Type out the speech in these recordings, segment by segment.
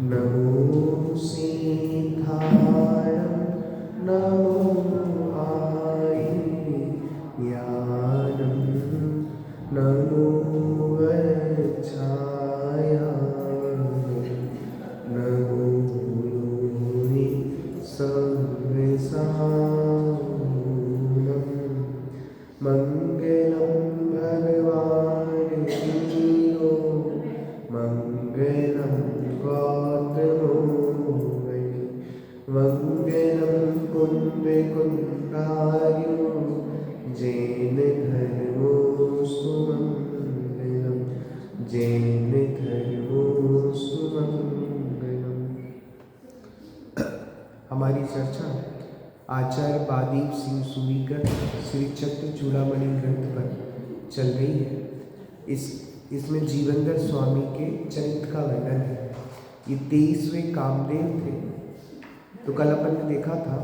नमो सीताय नमो आय्यानं नमो वज्राय नमो योनि सर्वसानं मंगलं भगवान् वीरो मंगलं गौतमो वै मंगलं कुन्दकुन्दार्यो जैन धर्मोऽस्तु मंगलं जैन धर्मोऽस्तु मंगलम्। हमारी चर्चा आचार्य बादीप सिंह सूरीकर श्री चक्र चूड़ामणि ग्रंथ पर चल रही है। इसमें जीवनधर स्वामी के चरित्र का वर्णन है। ये 23वें कामदेव थे। तो कल अपन ने देखा था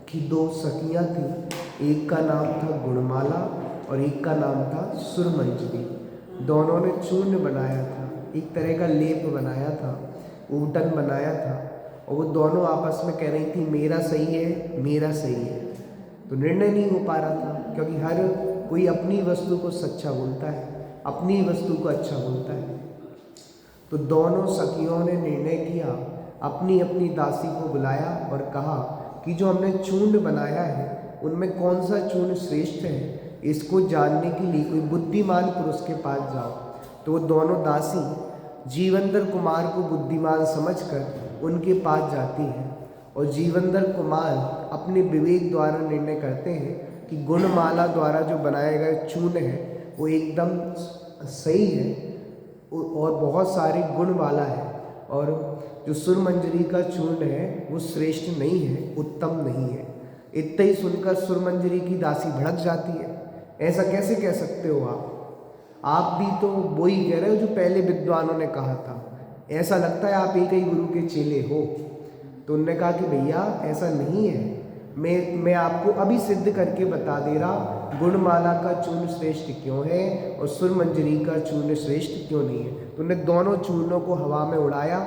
कि 2 सखियां थी, एक का नाम था गुणमाला और एक का नाम था सुरमंजरी। दोनों ने चूर्ण बनाया था, एक तरह का लेप बनाया था, ऊटन बनाया था, और वो दोनों आपस में कह रही थी मेरा सही है, मेरा सही है। तो निर्णय नहीं हो पा रहा था, क्योंकि हर कोई अपनी वस्तु को सच्चा बोलता है, अपनी वस्तु को अच्छा बोलता है। तो दोनों सखियों ने निर्णय किया, अपनी अपनी दासी को बुलाया और कहा कि जो हमने चूर्ण बनाया है उनमें कौन सा चूर्ण श्रेष्ठ है, इसको जानने के लिए कोई बुद्धिमान पुरुष के पास जाओ। तो वो दोनों दासी जीवनधर कुमार को बुद्धिमान समझकर उनके पास जाती हैं, और जीवनधर कुमार अपने विवेक द्वारा निर्णय करते हैं कि गुणमाला द्वारा जो बनाया गया चूर्ण है वो एकदम सही है और बहुत सारे गुण वाला है, और जो सुरमंजरी का चूर्ण है वो श्रेष्ठ नहीं है, उत्तम नहीं है। इतना ही सुनकर सुरमंजरी की दासी भड़क जाती है। ऐसा कैसे कह सकते हो आप भी तो वो ही कह रहे हो जो पहले विद्वानों ने कहा था, ऐसा लगता है आप एक ही गुरु के चेले हो। तो उन्होंने कहा कि भैया ऐसा नहीं है, मैं आपको अभी सिद्ध करके बता दे रहा गुणमाला का चूर्ण श्रेष्ठ क्यों है और सुरमंजरी का चूर्ण श्रेष्ठ क्यों नहीं है। तो उन्होंने दोनों चूर्णों को हवा में उड़ाया,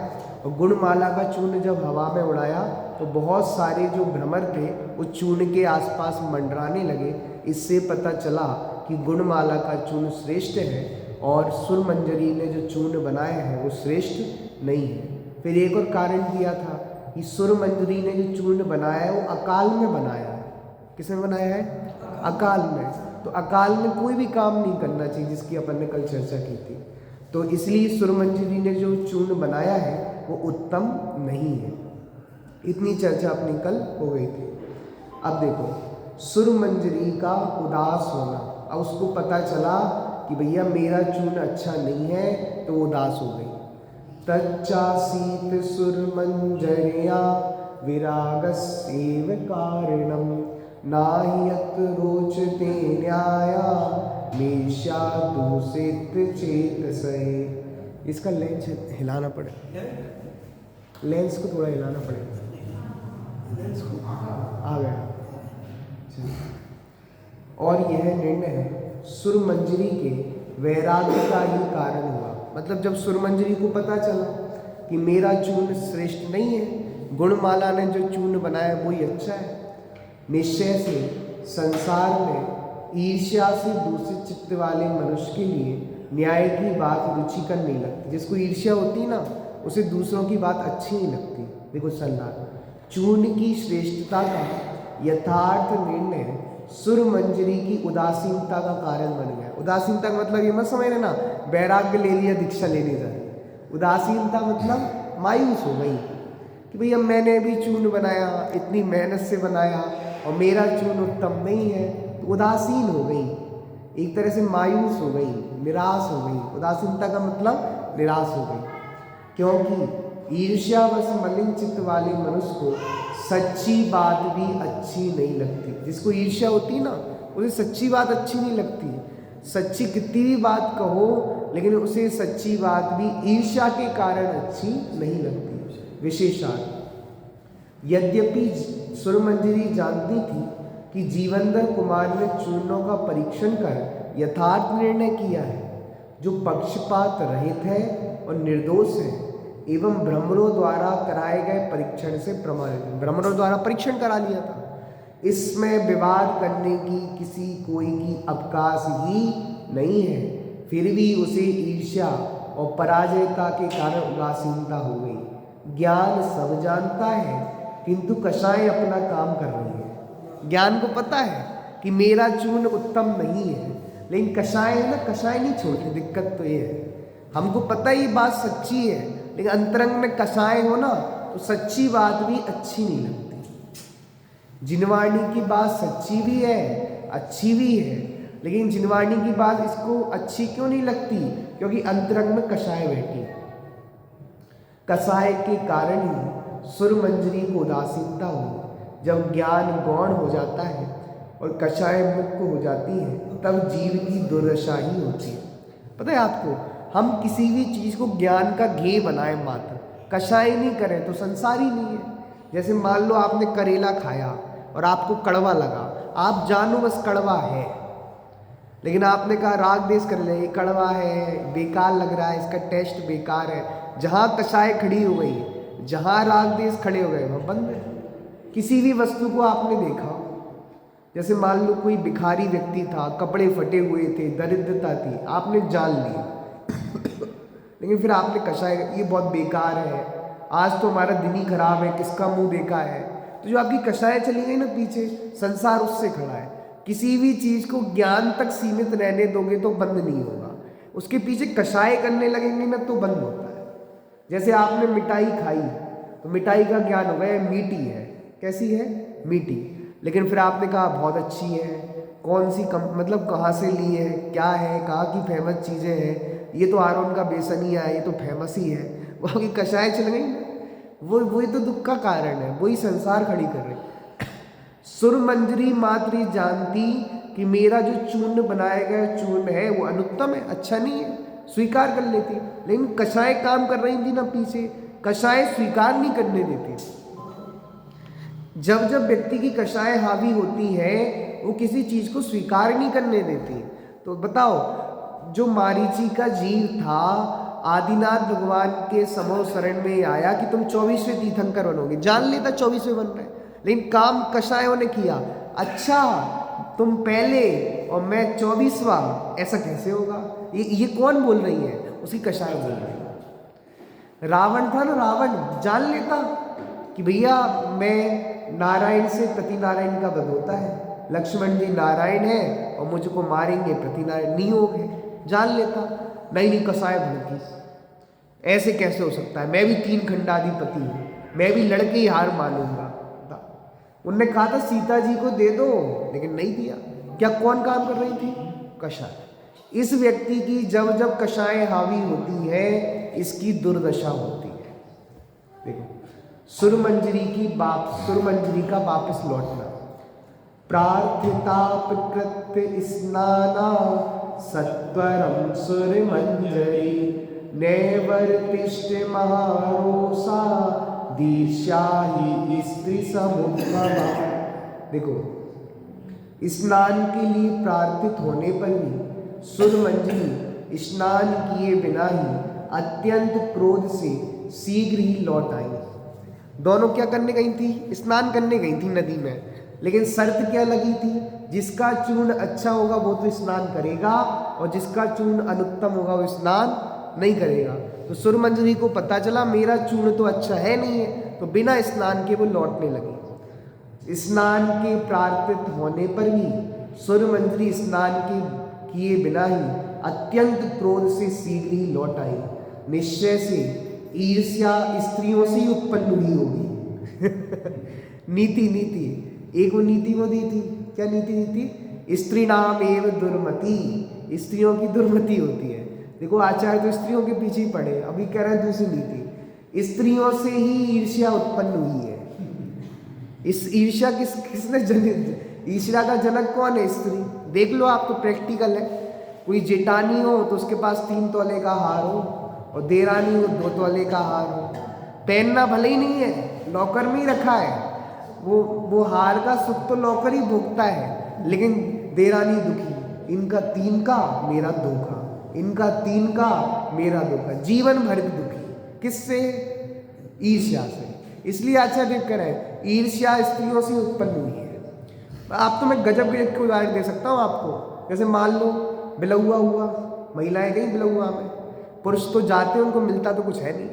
और गुणमाला का चूर्ण जब हवा में उड़ाया तो बहुत सारे जो भ्रमर थे वो चूर्ण के आसपास मंडराने लगे। इससे पता चला कि गुणमाला का चूर्ण श्रेष्ठ है और सुरमंजरी ने जो चूर्ण बनाए हैं वो श्रेष्ठ नहीं है। फिर एक और कारण दिया था कि सुरमंजरी ने जो चूर्ण बनाया है वो अकाल में बनाया है। किसने बनाया है? अकाल में। तो अकाल में कोई भी काम नहीं करना चाहिए, जिसकी अपन ने कल चर्चा की थी। तो इसलिए सुरमंजरी ने जो चूर्ण बनाया है वो उत्तम नहीं है। इतनी चर्चा अपनी कल हो गई थी। अब देखो, सुरमंजरी का उदास होना, अब उसको पता चला कि भैया मेरा चूर्ण अच्छा नहीं है, तो उदास हो गई। तच्चासीत सुरमंजर्या विरागस्यैव कारणं नाह्यत् रोचते न्याया मेष्या दूषित चेतसे। इसका लेंस हिलाना पड़ेगा, लेंस को थोड़ा हिलाना पड़ेगा। आ गया। और यह निर्णय सुरमंजरी के वैराग्य का ही कारण हुआ। मतलब जब सुरमंजरी को पता चला कि मेरा चूर्ण श्रेष्ठ नहीं है, गुणमाला ने जो चूर्ण बनाया वही अच्छा है, निश्चय से संसार में ईर्ष्या से दूषित चित्त वाले मनुष्य के लिए न्याय की बात रुचिकर नहीं लगती। जिसको ईर्ष्या होती ना, उसे दूसरों की बात अच्छी नहीं लगती। देखो सल्लाह, चूर्ण की श्रेष्ठता का यथार्थ निर्णय सुरमंजरी की उदासीनता का कारण बन गया। उदासीनता का मतलब ये मत समझ लेना वैराग्य ले लिया दीक्षा लेने जा रही। उदासीनता मतलब मायूस हो गई कि भैया मैंने भी चूर्ण बनाया, इतनी मेहनत से बनाया और मेरा चूर्ण उत्तम नहीं है, तो उदासीन हो गई, एक तरह से मायूस हो गई, निराश हो गई। उदासीनता का मतलब निराश हो गई, क्योंकि ईर्ष्यावश मलिन चित्त वाले मनुष्य को सच्ची बात भी अच्छी नहीं लगती। जिसको ईर्ष्या होती ना, उसे सच्ची बात अच्छी नहीं लगती। सच्ची कितनी भी बात कहो, लेकिन उसे सच्ची बात भी ईर्ष्या के कारण अच्छी नहीं लगती। विशेषार्थ, यद्यपि सुरमंजरी जानती थी कि जीवनधर कुमार ने चूर्णों का परीक्षण कर यथार्थ निर्णय किया है, जो पक्षपात रहित है और निर्दोष है एवं ब्राह्मणों द्वारा कराए गए परीक्षण से प्रमाणित है। ब्राह्मणों द्वारा परीक्षण करा लिया था, इसमें विवाद करने की किसी कोई की अवकाश ही नहीं है। फिर भी उसे ईर्ष्या और पराजयता के कारण उदासीनता हो गई। ज्ञान सब जानता है, किंतु कषाय अपना काम कर रही है। ज्ञान को पता है कि मेरा चूर्ण उत्तम नहीं है, लेकिन कषाय है ना, कषाय नहीं छोड़ती। दिक्कत तो ये है, हमको पता ही बात सच्ची है, लेकिन अंतरंग में कषाय हो ना तो सच्ची बात भी अच्छी नहीं लगती। जिनवाणी की बात सच्ची भी है, अच्छी भी है, लेकिन जिनवाणी की बात इसको अच्छी क्यों नहीं लगती? क्योंकि अंतरंग में कषाय बैठी है। कषाय के कारण ही सुरमंजरी को उदासीनता हुई। जब ज्ञान गौण हो जाता है और कषाय मुक्त हो जाती है, तब जीव की दुर्दशा ही होती है। पता है आपको, हम किसी भी चीज़ को ज्ञान का घे बनाए मात्र, कषाय नहीं करें तो संसार ही नहीं है। जैसे मान लो आपने करेला खाया और आपको कड़वा लगा, आप जानो बस कड़वा है, लेकिन आपने कहा राग देश कर ले, ये कड़वा है, बेकार लग रहा है, इसका टेस्ट बेकार है। जहाँ कषाय खड़ी हो गई, जहाँ राग देश खड़े हो गए, वह बंद है। किसी भी वस्तु को आपने देखा, जैसे मान लो कोई भिखारी व्यक्ति था, कपड़े फटे हुए थे, दरिद्रता थी, आपने जान लिया लेकिन फिर आपने कषाय, ये बहुत बेकार है, आज तो हमारा दिन ही खराब है, किसका मुंह देखा है। तो जो आपकी कषाय चली गई ना पीछे, संसार उससे खड़ा है। किसी भी चीज़ को ज्ञान तक सीमित रहने दोगे तो बंद नहीं होगा, उसके पीछे कषाय करने लगेंगे ना तो बंद होता है। जैसे आपने मिठाई खाई तो मिठाई का ज्ञान हो गया मीठी है, कैसी है, मीठी, लेकिन फिर आपने कहा बहुत अच्छी है, कौन सी मतलब कहाँ से ली है, क्या है, कहाँ की फेमस चीज़ें हैं, ये तो आरोन का बेसन ही है, ये तो फेमस ही है। वो आपकी कषाय चल गई ना, वही तो दुख का कारण है, वही संसार खड़ी कर रही। सुरमंजरी मात्र जानती कि मेरा जो चूर्ण बनाया गया चूर्ण है वो अनुत्तम है, अच्छा नहीं है, स्वीकार कर लेती, लेकिन कषाय काम कर रही थी ना पीछे, कषाय स्वीकार नहीं करने देती। जब जब व्यक्ति की कषाय हावी होती है, वो किसी चीज को स्वीकार नहीं करने देती। तो बताओ, जो मारीची का जीव था, आदिनाथ भगवान के समो शरण में आया कि तुम 24वें तीर्थंकर बनोगे, जान लेता 24वें बन रहे, लेकिन काम कषायों ने किया। अच्छा, तुम पहले और मैं 24वां, ऐसा कैसे होगा? ये कौन बोल रही है? उसकी कषाय बोल रही है। रावण था ना, रावण जान लेता कि भैया मैं नारायण से प्रति नारायण का वध होता है, लक्ष्मण जी नारायण है और मुझको मारेंगे, प्रति नारायण नियोग है, जान लेता। नहीं, कषाय भड़की, ऐसे कैसे हो सकता है, मैं भी 3 खंडाधिपति हूँ, मैं भी लड़के ही हार मानूंगा। उनने कहा था सीता जी को दे दो, लेकिन नहीं दिया। क्या कौन काम कर रही थी? कषाय। इस व्यक्ति की जब जब कषाय हावी होती है, इसकी दुर्दशा होती है। देखो, सुरमंजरी का वापस लौटना। प्रार्थिता प्रकृत स्नाना सत्वरम सुरमंजरी नैवर्तिष्ठ महारोसा दीर्षाहि स्त्री समुद्भवा। देखो, स्नान के लिए प्रार्थित होने पर ही सुरमंजरी स्नान किए बिना ही अत्यंत क्रोध से शीघ्र ही लौट आई। दोनों क्या करने गई थी? स्नान करने गई थी नदी में, लेकिन शर्त क्या लगी थी? जिसका चूर्ण अच्छा होगा वो तो स्नान करेगा, और जिसका चूर्ण अनुत्तम होगा वो स्नान नहीं करेगा। तो सुरमंजरी को पता चला मेरा चूर्ण तो अच्छा है नहीं है, तो बिना स्नान के वो लौटने लगी। स्नान के प्रार्थित होने पर भी सुरमंजरी स्नान के किए बिना ही अत्यंत क्रोध से शीघ्र ही लौट आई। निश्चय से ईर्ष्या स्त्रियों से ही उत्पन्न हुई होगी। नीति एक वो नीति वो दी थी, क्या नीति? स्त्री नाम एवं दुर्मति, स्त्रियों की दुर्मति होती है। देखो, आचार्य तो स्त्रियों के पीछे ही पड़े, अभी कह रहे हैं दूसरी नीति, स्त्रियों से ही ईर्ष्या उत्पन्न हुई है। इस ईर्ष्या किसने जनित? ईर्ष्या का जनक कौन है? स्त्री। देख लो आप, तो प्रैक्टिकल है। कोई जेठानी हो तो उसके पास 3 तोले का हार हो, और देरानी हो 2 तोले का हार हो, पहनना भले ही नहीं है, लॉकर में ही रखा है, वो हार का सुख तो नौकर ही भोगता है, लेकिन देरानी दुखी, इनका 3 का मेरा 2 का, इनका 3 का मेरा 2 का, जीवन भर दुखी। किससे? ईर्ष्या से। इसलिए आचार्य देव कह रहे हैं ईर्ष्या स्त्रियों से उत्पन्न हुई है। आप तो मैं गजब गजब के उदाहरण दे सकता हूँ आपको। जैसे मान लो बिलौआ हुआ, महिलाएं गई बिलौआ में, पुरुष तो जाते हैं, उनको मिलता तो कुछ है नहीं,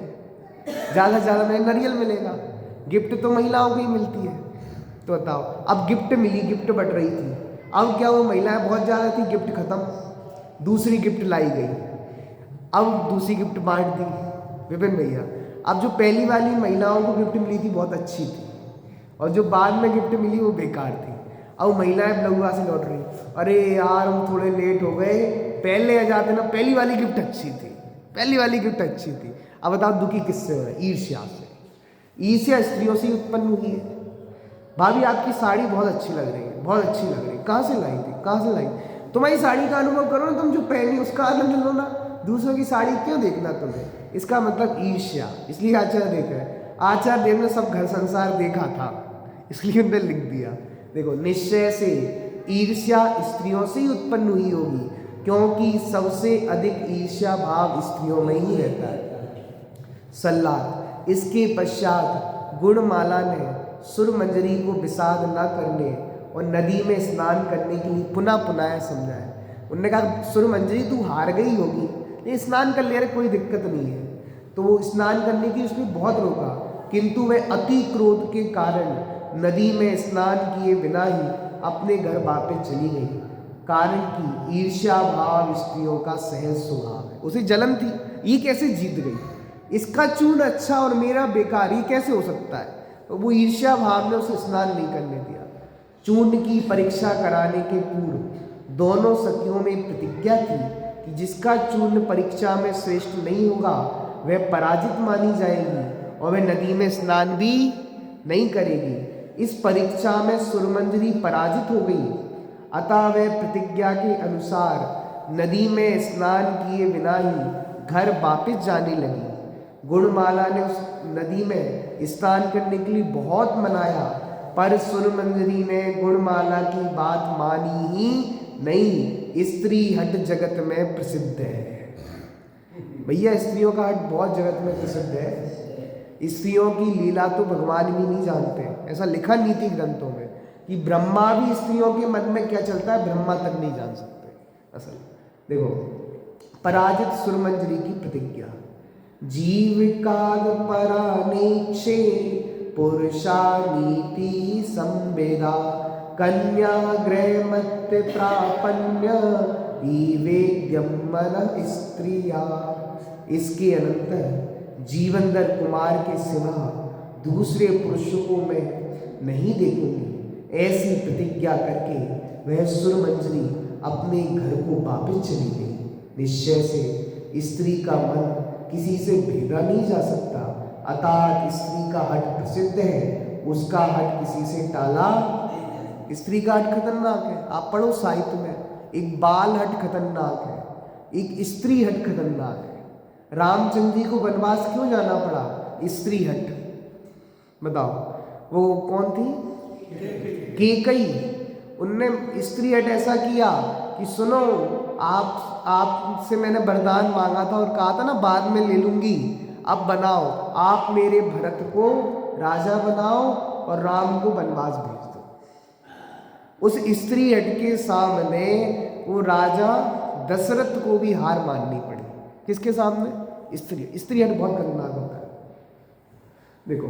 ज़्यादा से ज़्यादा में नारियल मिलेगा, गिफ्ट तो महिलाओं को ही मिलती है। तो बताओ, अब गिफ्ट मिली, गिफ्ट बट रही थी, अब क्या वो महिलाएं बहुत ज़्यादा थी, गिफ्ट खत्म, दूसरी गिफ्ट लाई गई, अब दूसरी गिफ्ट बांट दी विपिन भैया। अब जो पहली वाली महिलाओं को गिफ्ट मिली थी बहुत अच्छी थी, और जो बाद में गिफ्ट मिली वो बेकार थी। अब महिलाएं बिलौआ से लौट रही, अरे यार हम थोड़े लेट हो गए, पहले आ जाते ना, पहली वाली गिफ्ट अच्छी थी, पहली वाली गिफ्ट अच्छी थी। अब बताओ दुखी किससे हो रहा है? ईर्ष्या से। ईर्ष्या स्त्रियों से उत्पन्न हुई है। भाभी आपकी साड़ी बहुत अच्छी लग रही है, बहुत अच्छी लग रही है, कहाँ से लाई थी, कहाँ से लाई? तुम्हारी साड़ी का अनुभव करो ना, तुम जो पहनी उसका आनंद लो ना, दूसरों की साड़ी क्यों देखना तुम्हें? इसका मतलब ईर्ष्या। इसलिए आचार्य देव है, आचार्य देव ने सब घर संसार देखा था, इसलिए उन्होंने लिख दिया। देखो, निश्चय से ईर्ष्या स्त्रियों से ही उत्पन्न हुई होगी, क्योंकि सबसे अधिक ईर्ष्या भाव स्त्रियों में ही रहता है। सल्लाह। इसके पश्चात गुणमाला ने सुरमंजरी को विषाद न करने और नदी में स्नान करने के लिए पुनः पुनः समझाया। उन्होंने कहा सुरमंजरी तू हार गई होगी, ये स्नान कर ले रहे, कोई दिक्कत नहीं है। तो वो स्नान करने की उसने बहुत रोका, किंतु वह अति क्रोध के कारण नदी में स्नान किए बिना ही अपने घर वापस चली गई। कारण कि ईर्ष्या भाव स्त्रियों का सहज स्वभाव है। उसे जलन थी, ये कैसे जीत गई, इसका चूर्ण अच्छा और मेरा बेकार, ये कैसे हो सकता है? तो वो ईर्ष्या भाव ने उसे स्नान नहीं करने दिया। चूर्ण की परीक्षा कराने के पूर्व दोनों सखियों में प्रतिज्ञा थी कि जिसका चूर्ण परीक्षा में श्रेष्ठ नहीं होगा वह पराजित मानी जाएगी और वह नदी में स्नान भी नहीं करेगी। इस परीक्षा में सुरमंजरी पराजित हो गई, अतः वह प्रतिज्ञा के अनुसार नदी में स्नान किए बिना ही घर वापस जाने लगी। गुणमाला ने उस नदी में स्नान करने के लिए बहुत मनाया, पर सुरमंजरी ने गुणमाला की बात मानी ही नहीं। स्त्री हट जगत में प्रसिद्ध है। भैया स्त्रियों का हट बहुत जगत में प्रसिद्ध है। स्त्रियों की लीला तो भगवान भी नहीं जानते, ऐसा लिखा नीति ग्रंथों में कि ब्रह्मा भी स्त्रियों के मन में क्या चलता है ब्रह्मा तक नहीं जान सकते। असल देखो, पराजित सुरमंजरी की प्रतिज्ञा। जीविकाद परानेक्षे पुरुषा नीति संवेदा कन्या ग्रहमत्य प्रापन्य वेद्यम मन स्त्रिया। इसके अनंतर जीवनदर कुमार के सिवा दूसरे पुरुषों को मैं नहीं देखूंगी, ऐसी प्रतिज्ञा करके वह सुरमंजरी अपने घर को वापस चली गई। निश्चय से स्त्री का मन किसी से भेदा नहीं जा सकता, अर्थात स्त्री का हट प्रसिद्ध है, उसका हट किसी से टाला। स्त्री का हट खतरनाक है, आप पढ़ो साहित्य में, एक बाल हट खतरनाक है, एक स्त्री हट खतरनाक है। रामचंद्र जी को वनवास क्यों जाना पड़ा? स्त्री हट। बताओ, वो कौन थी? केकई। उनने स्त्री हट ऐसा किया कि सुनो, आपसे मैंने वरदान मांगा था और कहा था ना बाद में ले लूंगी, अब बनाओ, आप मेरे भरत को राजा बनाओ और राम को वनवास भेज दो। उस स्त्री हट के सामने वो राजा दशरथ को भी हार माननी पड़ी। किसके सामने? स्त्री हट बहुत खतरनाक होता है। देखो,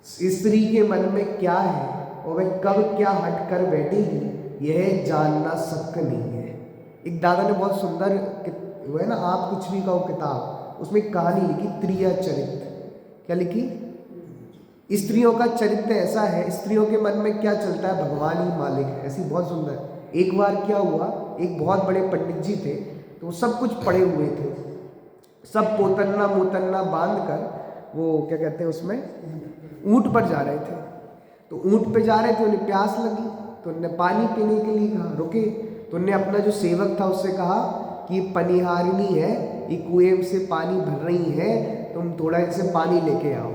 स्त्री के मन में क्या है और वह कब क्या हट कर बैठेगी यह जानना शक नहीं है। एक दादा ने बहुत सुंदर, वो है ना आप कुछ भी कहो किताब, उसमें एक कहानी लिखी, त्रिया चरित्र। क्या लिखी? स्त्रियों का चरित्र ऐसा है, स्त्रियों के मन में क्या चलता है भगवान ही मालिक है, ऐसी बहुत सुंदर। एक बार क्या हुआ, एक बहुत बड़े पंडित जी थे, तो वो सब कुछ पड़े हुए थे, सब पोतन्ना मोतन्ना बांध कर वो क्या कहते हैं उसमें ऊंट पर जा रहे थे। तो ऊंट पे जा रहे थे, उन्हें प्यास लगी तो उन्हें पानी पीने के लिए कहा, रुके। तो उन्हें अपना जो सेवक था उससे कहा कि पनिहारिनी है, ये कुएं से पानी भर रही है, तुम थोड़ा इनसे पानी लेके आओ।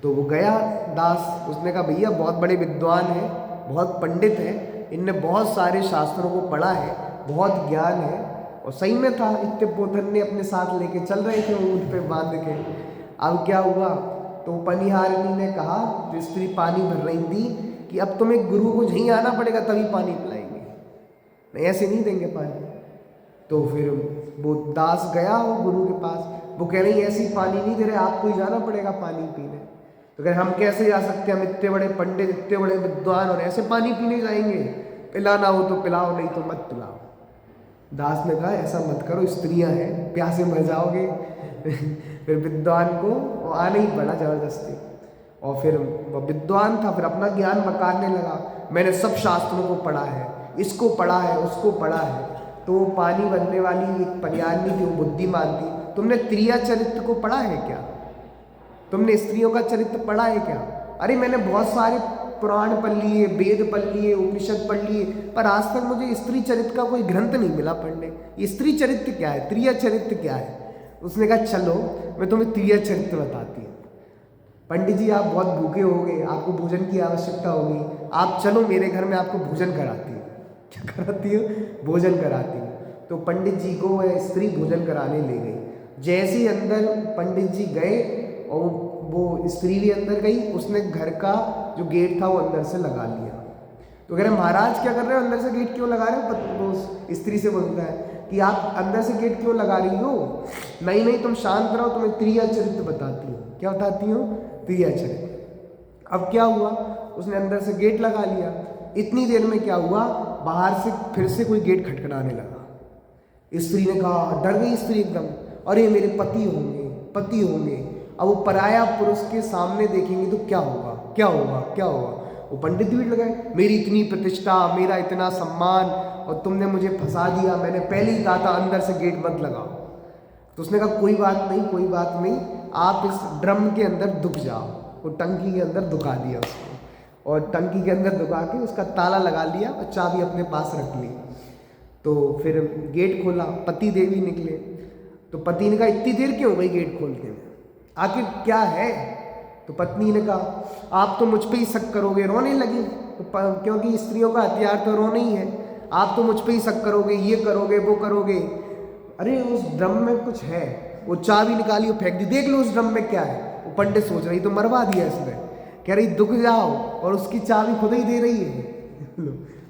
तो वो गया, दास, उसने कहा भैया बहुत बड़े विद्वान हैं, बहुत पंडित हैं, इनने बहुत सारे शास्त्रों को पढ़ा है, बहुत ज्ञान है। और सही में था, इत्तेपोतन ने अपने साथ लेके चल रहे थे ऊँट पे बांध के। अब क्या हुआ, तो पनिहारिणी ने कहा, जो स्त्री पानी भर रही थी, कि अब तुम्हें गुरु को यहीं आना पड़ेगा तभी पानी पिलाएंगे, नहीं ऐसे नहीं देंगे पानी। तो फिर वो दास गया वो गुरु के पास, वो कह रही ऐसी पानी नहीं दे रहे, आपको ही जाना पड़ेगा पानी पीने। तो कह हम कैसे जा सकते हैं, हम इतने बड़े पंडित, इतने बड़े विद्वान, और ऐसे पानी पीने जाएंगे, पिलाना हो तो पिलाओ, नहीं तो मत पिलाओ। दास ने कहा ऐसा मत करो, स्त्रियां हैं, प्यासे मर जाओगे। फिर विद्वान को आना ही पड़ा जबरदस्ती। और फिर वह विद्वान था, फिर अपना ज्ञान बकारने लगा, मैंने सब शास्त्रों को पढ़ा है, इसको पढ़ा है, उसको पढ़ा है। तो वो पानी बनने वाली एक पनियारनी थी, वो बुद्धिमान थी, तुमने त्रिया चरित्र को पढ़ा है क्या, तुमने स्त्रियों का चरित्र पढ़ा है क्या? अरे मैंने बहुत सारे पुराण पढ़ लिए, वेद पढ़ लिए, उपनिषद पढ़ लिए, पर आज तक मुझे स्त्री चरित्र का कोई ग्रंथ नहीं मिला पढ़ने। ये स्त्री चरित्र क्या है, त्रिया चरित्र क्या है? उसने कहा चलो मैं तुम्हें त्रिया चरित्र बताती हूँ। पंडित जी आप बहुत भूखे होगे, आपको भोजन की आवश्यकता होगी, आप चलो मेरे घर में आपको भोजन कराती हूँ। क्या कराती हूँ? भोजन कराती हूँ। तो पंडित जी को वह स्त्री भोजन कराने ले गई। जैसे ही अंदर पंडित जी गए और वो स्त्री भी अंदर गई, उसने घर का जो गेट था वो अंदर से लगा लिया। तो कह रहे महाराज क्या कर रहे हो, अंदर से गेट क्यों लगा रहे हो? वो स्त्री से बोलता है कि आप अंदर से गेट क्यों लगा रही हो? नहीं नहीं तुम शांत रहो, तुम्हें त्रिया चरित्र बताती हूँ। क्या बताती हूँ? त्रिया चरित्र। अब क्या हुआ, उसने अंदर से गेट लगा लिया। इतनी देर में क्या हुआ, बाहर से फिर से कोई गेट खटखटाने लगा। स्त्री ने कहा, डर गई स्त्री एकदम, अरे मेरे पति होंगे, पति होंगे। अब वो पराया पुरुष के सामने देखेंगे तो क्या होगा, क्या होगा, क्या होगा? वो पंडित भी लगाए, मेरी इतनी प्रतिष्ठा, मेरा इतना सम्मान, और तुमने मुझे फंसा दिया, मैंने पहले ही कहा था अंदर से गेट मत लगाओ। तो उसने कहा कोई बात नहीं, कोई बात नहीं, आप इस ड्रम के अंदर दुख जाओ। वो टंकी के अंदर दुखा दिया उसको, और टंकी के अंदर दुखा के उसका ताला लगा लिया और चाबी अपने पास रख ली। तो फिर गेट खोला, पति देवी निकले। तो पति ने कहा इतनी देर क्यों हो गई गेट खोलते में, आखिर क्या है? तो पत्नी ने कहा आप तो मुझ पे ही शक करोगे, रोने लगी। तो क्योंकि स्त्रियों का हथियार तो रोना ही है, आप तो मुझ पे ही शक करोगे, ये करोगे, वो करोगे। अरे उस ड्रम में कुछ है, वो चाबी निकाली और फेंक दी, देख लो उस ड्रम में क्या है। वो पंडित सोच रही तो मरवा दिया इसने, कह रही दुख जाओ, और उसकी चाबी खुद ही दे रही है।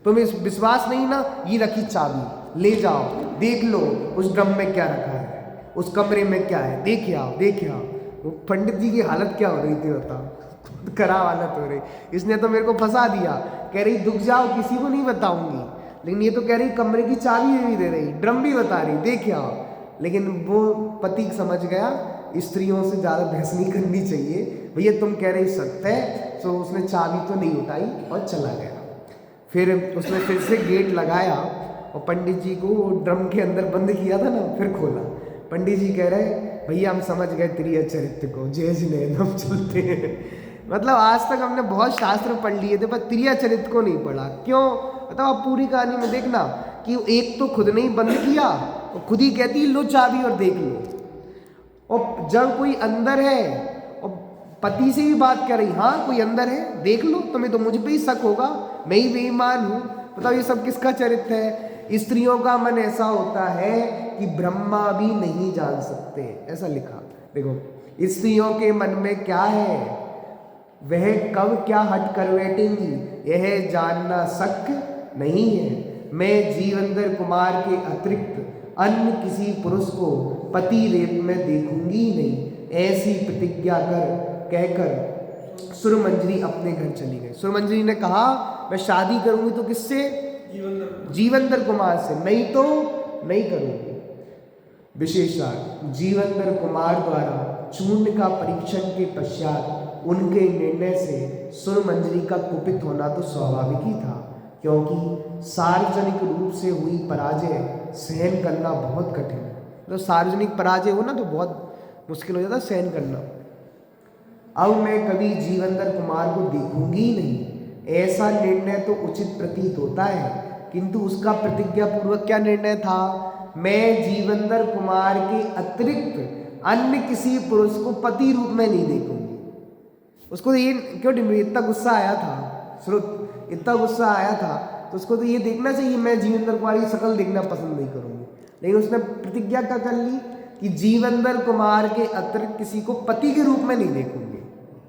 तुम्हें विश्वास नहीं ना, ये रखी चाबी, ले जाओ, देख लो उस ड्रम में क्या रखा है, उस कमरे में क्या है, देख आओ, देख आओ। वो पंडित जी की हालत क्या हो रही थी बताओ, खराब हालत हो रही। इसने तो मेरे को फंसा दिया, कह रही दुख जाओ, किसी को नहीं बताऊंगी, लेकिन ये तो कह रही कमरे की चाबी भी दे रही, ड्रम भी बता रही, देख आओ। लेकिन वो पति समझ गया स्त्रियों से ज़्यादा बहस नहीं करनी चाहिए, भैया तुम कह रही सत्य है। तो उसने चाबी तो नहीं उठाई और चला गया। फिर उसने फिर से गेट लगाया और पंडित जी को ड्रम के अंदर बंद किया था ना, फिर खोला। पंडित जी कह रहे भैया हम समझ गए त्रिया चरित्र को, जय जिनेंद्र हम चलते हैं। मतलब आज तक हमने बहुत शास्त्र पढ़ लिए थे पर त्रिया चरित्र को नहीं पढ़ा। क्यों? बताओ, आप पूरी कहानी में देखना कि एक तो खुद ने ही बंद किया और खुद ही कहती लो चाबी और देख लो। और जब कोई अंदर है और पति से भी बात कर रही, हाँ कोई अंदर है देख लो, तुम्हें तो मुझ पे ही शक होगा, मैं ही बेईमान हूँ। बताओ ये सब किसका चरित्र है? स्त्रियों का मन ऐसा होता है कि ब्रह्मा भी नहीं जान सकते, ऐसा लिखा। देखो स्त्रियों के मन में क्या है, वह कब क्या हट कर बैठेंगी यह जानना शक्य नहीं है। मैं जीवेंद्र कुमार के अतिरिक्त अन्य किसी पुरुष को पति रेप में देखूंगी नहीं, ऐसी प्रतिज्ञा कहकर सुरमंजरी अपने घर चली गई। सुरमंजरी ने कहा मैं शादी करूंगी तो किससे? जीवेंद्र कुमार से, नहीं तो नहीं करूंगी। विशेषार्थ जीवेंद्र कुमार द्वारा चूर्ण का परीक्षण के पश्चात उनके निर्णय से सुरमंजरी का कुपित होना तो स्वाभाविक ही था, क्योंकि सार्वजनिक रूप से हुई पराजय सहन करना बहुत कठिन है। तो सार्वजनिक पराजय हो ना तो बहुत मुश्किल हो जाता सहन करना। अब मैं कभी जीवेंद्र कुमार को देखूंगी नहीं, ऐसा निर्णय तो उचित प्रतीत होता है, किंतु उसका प्रतिज्ञा पूर्वक क्या निर्णय था? मैं जीवेंद्र कुमार के अतिरिक्त अन्य किसी पुरुष को पति रूप में नहीं देखूंगी। उसको तो ये क्यों डिम्बरी, इतना गुस्सा आया था, श्रुत इतना गुस्सा आया था, तो उसको तो ये देखना चाहिए मैं जीवेंद्र कुमार की शक्ल देखना पसंद नहीं करूँगी, लेकिन उसने प्रतिज्ञा क्या कर ली कि जीवेंद्र कुमार के अतिरिक्त किसी को पति के रूप में नहीं देखूंगी।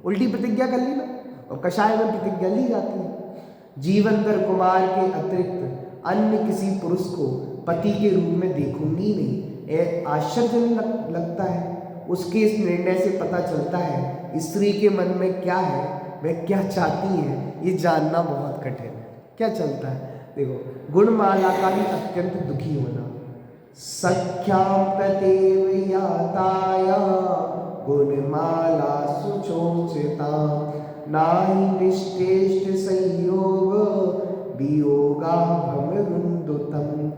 उल्टी प्रतिज्ञा कर ली ना, और कषाय में प्रतिज्ञा ली जाती है, जीवेंद्र कुमार के अतिरिक्त अन्य किसी पुरुष को पति के रूप में देखूंगी नहीं। आश्चर्यजनक लगता है। उसके इस निर्णय से पता चलता है स्त्री के मन में क्या है, वह क्या चाहती है, ये जानना बहुत कठिन है। क्या चलता है देखो, गुणमाला का भी अत्यंत दुखी होना। सख्यां प्रतेव याताया गुणमाला सुचोचिता, नाहि निष्टेष्ट संयोग वियोगा भमरुंदुतम।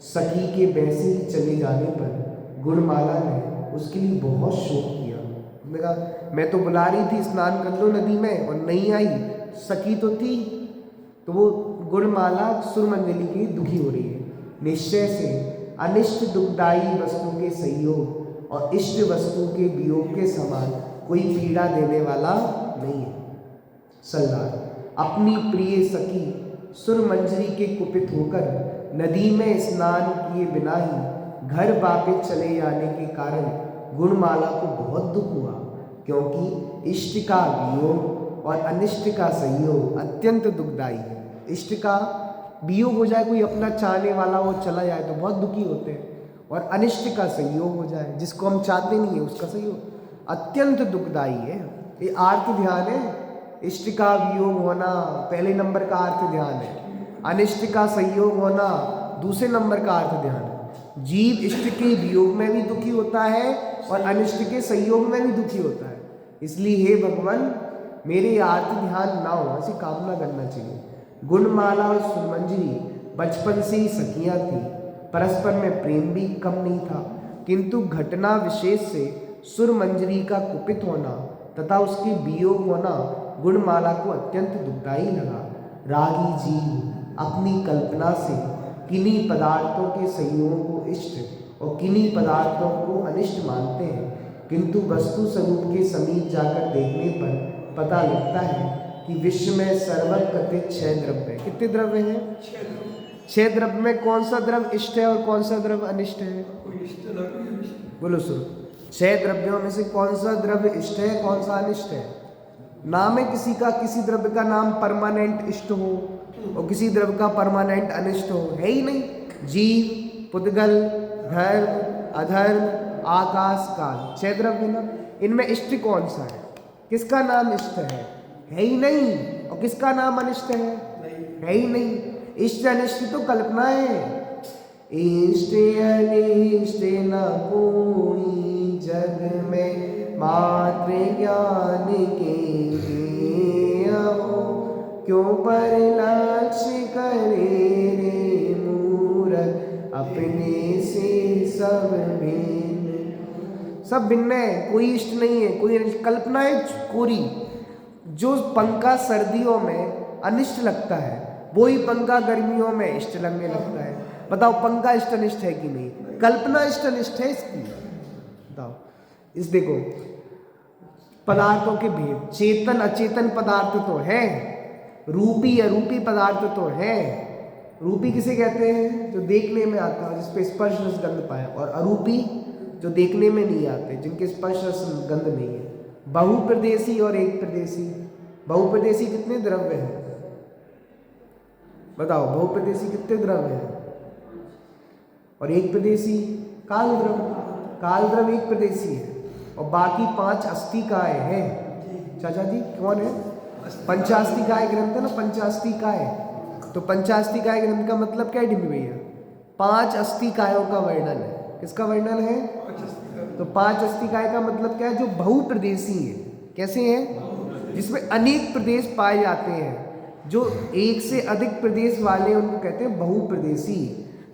सखी के वैसे ही चले जाने पर गुणमाला ने उसके लिए बहुत शोक किया। उसने कहा मैं तो बुला रही थी स्नान कर लो नदी में और नहीं आई, सखी तो थी। तो वो गुणमाला सुरमंजली की दुखी हो रही है। निश्चय से अनिष्ट दुखदायी वस्तु के संयोग और इष्ट वस्तु के वियोग के समान कोई पीड़ा देने वाला नहीं है। सल्लाह, अपनी प्रिय सखी सुरमंजरी के कुपित होकर नदी में स्नान किए बिना ही घर वापस चले जाने के कारण गुणमाला को बहुत दुख हुआ, क्योंकि इष्ट का वियोग और अनिष्ट का संयोग अत्यंत दुखदायी है। इष्ट का वियोग हो जाए, कोई अपना चाहने वाला वो चला जाए तो बहुत दुखी होते हैं, और अनिष्ट का संयोग हो जाए जिसको हम चाहते नहीं है उसका संयोग अत्यंत दुखदायी है। ये आर्त ध्यान है। इष्ट का वियोग होना पहले नंबर का अर्थ ध्यान है, अनिष्ट का संयोग होना दूसरे नंबर का अर्थ ध्यान है। जीव इष्ट के वियोग में भी दुखी होता है और अनिष्ट के संयोग में भी दुखी होता है। इसलिए हे भगवान, मेरे आर्त ध्यान ना हो, ऐसी कामना करना चाहिए। गुणमाला और सुरमंजरी बचपन से ही सखियां थी, परस्पर में प्रेम भी कम नहीं था, किंतु घटना विशेष से सुरमंजरी का कुपित होना तथा उसके वियोग होना गुणमाला को अत्यंत दुखदायी लगा। रागी जीव अपनी कल्पना से किन्हीं पदार्थों के संयोग को इष्ट और किन्हीं पदार्थों को अनिष्ट मानते हैं, किंतु वस्तु स्वरूप के समीप जाकर देखने पर पता लगता है कि विश्व में सर्वकथित 6 द्रव्य है। कितने द्रव्य हैं? 6 द्रव्य में कौन सा द्रव्य इष्ट है और कौन सा द्रव्य अनिष्ट है? बोलो सुनो, 6 द्रव्यों में से कौन सा द्रव्य इष्ट है, कौन सा अनिष्ट है? नाम है किसी का, किसी द्रव्य का नाम परमानेंट इष्ट हो और किसी द्रव्य का परमानेंट अनिष्ट हो, है ही नहीं। जीव, पुद्गल, धर्म, अधर्म, आकाश, काल, 6 द्रव्य ना। इनमें इष्ट कौन सा है? किसका नाम इष्ट है ही नहीं, और किसका नाम अनिष्ट है ही नहीं। इष्ट अनिष्ट तो कल्पना है। इष्ट अनिष्ट न कोई जग में मात्र ज्ञान के हो, क्यों पर लक्ष्य करे रे मूरख अपने से सब भिन्न। सब भिन्न है, कोई इष्ट नहीं है, कोई कल्पना है कोरी। जो पंखा सर्दियों में अनिष्ट लगता है वही पंखा गर्मियों में इष्ट लगने लगता है। बताओ पंखा इष्ट अनिष्ट है कि नहीं? कल्पना इष्ट अनिष्ट है इसकी। बताओ, इस देखो पदार्थों के भेद, चेतन अचेतन पदार्थ तो है, रूपी अरूपी पदार्थ तो है। रूपी किसे कहते हैं? जो देखने में आता है, जिसपे स्पर्श रस गंध पाया, और अरूपी जो देखने में नहीं आते, जिनके स्पर्श रस गंध नहीं है। बहुप्रदेशी और एक प्रदेशी। बहुप्रदेशी कितने द्रव्य हैं? बताओ, बहुप्रदेशी कितने द्रव्य हैं? और एक प्रदेशी काल द्रव्य। काल द्रव्य एक प्रदेशी है और बाकी 5 अस्थिकाय हैं। चाचा जी कौन है? पंचास्तिकाय ग्रंथ है ना, पंचास्तिकाय। तो पंचास्तिकाय ग्रंथ का मतलब क्या है डिम्बी भैया? 5 अस्थिकायों का वर्णन है। किसका वर्णन है? तो 5 अस्थिकाय का मतलब क्या है? जो बहुप्रदेशी है। कैसे हैं? जिसमें अनेक प्रदेश पाए जाते हैं। जो एक से अधिक प्रदेश वाले उनको कहते हैं बहुप्रदेशी।